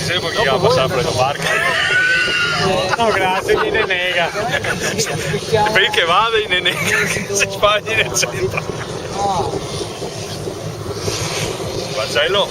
Sei poi chi ha passato per la barca? No, grazie, chi ne nega. Perché vado in nega che si sbagli nel centro. Marcello!